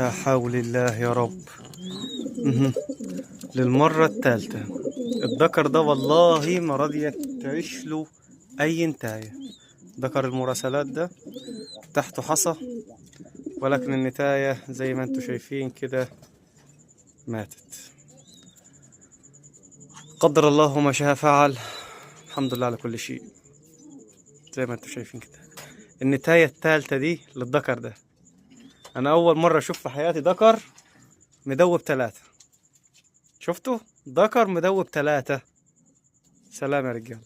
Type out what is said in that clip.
لا حول الله يا رب. للمرة الثالثة الذكر ده والله ما راضية تعيش له أي نتاية. ذكر المراسلات ده تحته حصى، ولكن النتاية زي ما انتم شايفين كده ماتت. قدر الله ما شاء فعل. الحمد لله على كل شيء. زي ما انتم شايفين كده النتاية الثالثة دي للذكر ده. أنا أول مرة أشوف في حياتي ذكر مدوب 3. شفتوا؟ ذكر مدوب 3. سلام يا رجال.